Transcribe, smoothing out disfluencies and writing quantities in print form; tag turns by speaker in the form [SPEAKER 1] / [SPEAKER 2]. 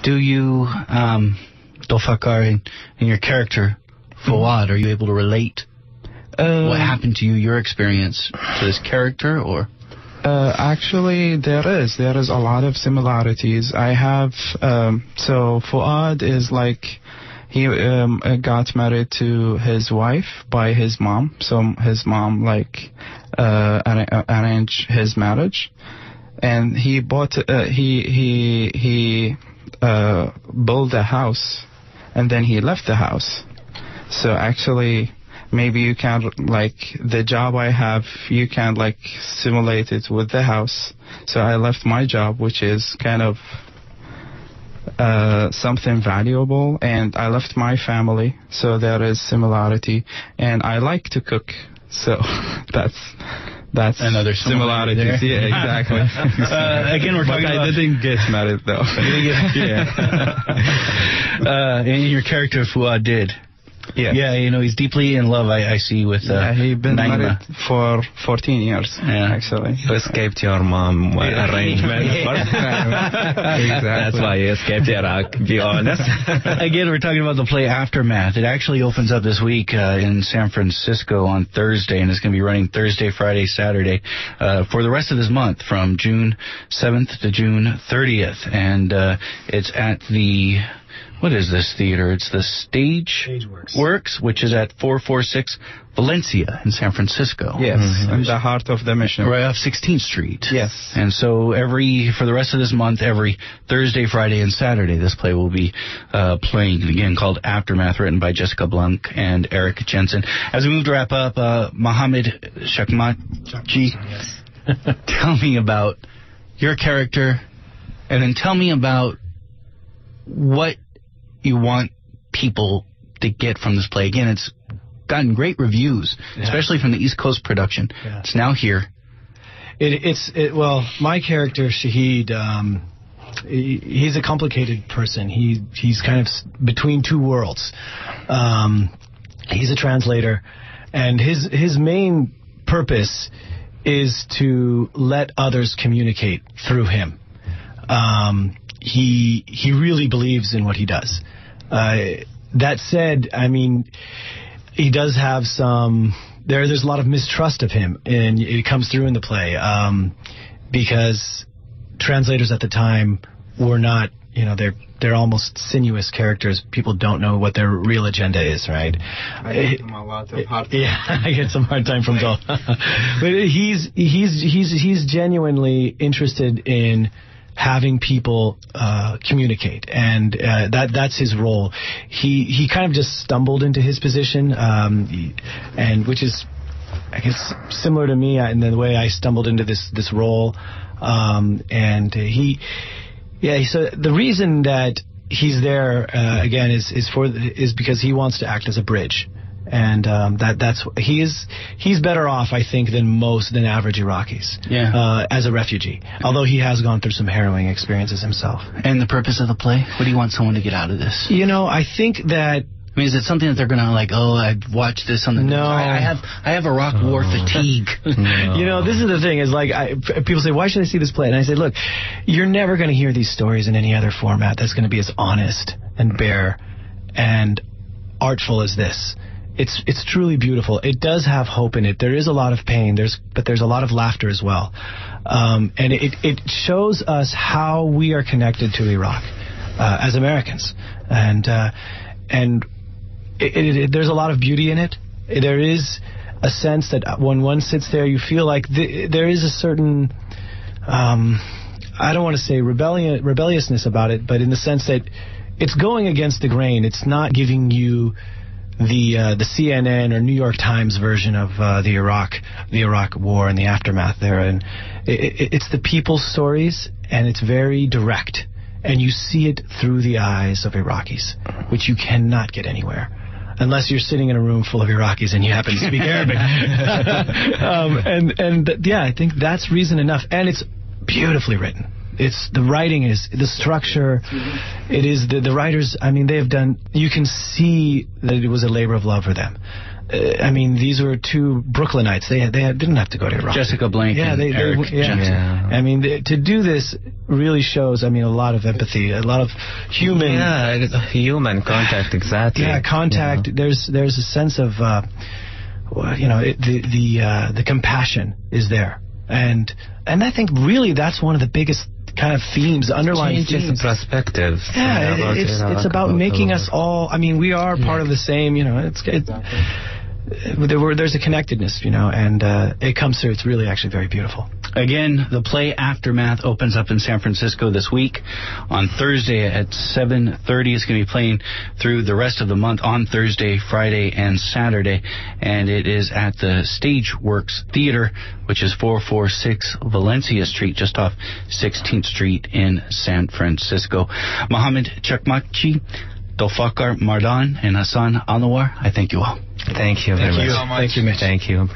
[SPEAKER 1] Do you, Dolfakar, in your character, Fawad, are you able to relate what happened to you, your experience, to this character, or?
[SPEAKER 2] Actually, there is a lot of similarities. I have, so Fawad is like, he got married to his wife by his mom. So his mom arranged his marriage, and he bought he built a house, and then he left the house. So actually, maybe you can, like, the job I have, you can, like, simulate it with the house. So I left my job, which is kind of something valuable, and I left my family, so there is similarity. And I like to cook, so that's
[SPEAKER 1] another
[SPEAKER 2] similarity. Yeah, exactly.
[SPEAKER 1] Again, we're talking about...
[SPEAKER 2] I didn't get married, though.
[SPEAKER 1] Yeah. And your character, Fuad, did.
[SPEAKER 2] Yeah.
[SPEAKER 1] Yeah, you know, he's deeply in love, I see, with
[SPEAKER 2] he's been married for 14 years, actually.
[SPEAKER 3] You escaped your mom arrangement first time. Exactly. That's why you escaped Iraq, be honest.
[SPEAKER 1] Again, we're talking about the play Aftermath. It actually opens up this week in San Francisco on Thursday, and it's going to be running Thursday, Friday, Saturday for the rest of this month, from June 7th to June 30th. And it's at the... What is this theater? It's the Stageworks, which is at 446 Valencia in San Francisco.
[SPEAKER 2] Yes, in the heart of the Mission.
[SPEAKER 1] Right off 16th Street.
[SPEAKER 2] Yes.
[SPEAKER 1] And so for the rest of this month, every Thursday, Friday, and Saturday, this play will be playing, again, called Aftermath, written by Jessica Blanc and Eric Jensen. As we move to wrap up, Mohammed Shakmatji, tell me about your character, and then tell me about what you want people to get from this play. Again, it's gotten great reviews, especially from the East Coast production. Yeah. It's now here.
[SPEAKER 4] Well, my character, Shahid, he's a complicated person. He's kind of between two worlds. He's a translator, and his main purpose is to let others communicate through him. He really believes in what he does. That said, I mean, he does have some... There's a lot of mistrust of him, and it comes through in the play, because translators at the time were not, they're almost sinuous characters. People don't know what their real agenda is, right?
[SPEAKER 2] I get him a lot of hard time.
[SPEAKER 4] Yeah, I get some hard time from Dol. But he's genuinely interested in having people communicate, and that's his role. He kind of just stumbled into his position, and which is, I guess, similar to me in the way I stumbled into this role. And so the reason that he's there again is because he wants to act as a bridge. And he's better off, I think, than average Iraqis as a refugee. Although he has gone through some harrowing experiences himself.
[SPEAKER 1] And the purpose of the play? What do you want someone to get out of this?
[SPEAKER 4] I think that...
[SPEAKER 1] I mean, is it something that they're going to I've watched this on the news. I have Iraq war fatigue.
[SPEAKER 4] No. This is the thing, is people say, why should I see this play? And I say, look, you're never going to hear these stories in any other format that's going to be as honest and bare and artful as this. It's truly beautiful. It does have hope in it. There is a lot of pain, but there's a lot of laughter as well. And it shows us how we are connected to Iraq as Americans. And there's a lot of beauty in it. There is a sense that when one sits there, you feel like there is a certain, I don't want to say rebelliousness about it, but in the sense that it's going against the grain. It's not giving you the CNN or New York Times version of the Iraq War and the aftermath there, and it's the people's stories, and it's very direct, and you see it through the eyes of Iraqis, which you cannot get anywhere unless you're sitting in a room full of Iraqis and you happen to speak Arabic. I think that's reason enough, and it's beautifully written. The writing is, the structure, it is the writers, I mean, they have done, you can see that it was a labor of love for them. I mean, these were two Brooklynites. They didn't have to go to Iraq.
[SPEAKER 1] Jessica Blank and Eric Jensen.
[SPEAKER 4] I mean, to do this really shows, I mean, a lot of empathy, a lot of human...
[SPEAKER 3] Yeah, human contact, exactly.
[SPEAKER 4] Yeah, contact. You know. There's a sense of, the compassion is there. And I think really that's one of the biggest kind of themes, underlying themes.
[SPEAKER 3] Perspective.
[SPEAKER 4] Yeah, it's about making us all. I mean, we are part of the same. You know, there's a connectedness. You know, and it comes through. It's really actually very beautiful.
[SPEAKER 1] Again, the play Aftermath opens up in San Francisco this week on Thursday at 7:30. It's going to be playing through the rest of the month on Thursday, Friday, and Saturday. And it is at the Stageworks Theater, which is 446 Valencia Street, just off 16th Street in San Francisco. Mohammed Chakmakchi, Dolfakar Mardan, and Hassan Anwar, I thank you all.
[SPEAKER 3] Thank you very much.
[SPEAKER 4] Thank you, Mitch.
[SPEAKER 3] Thank you.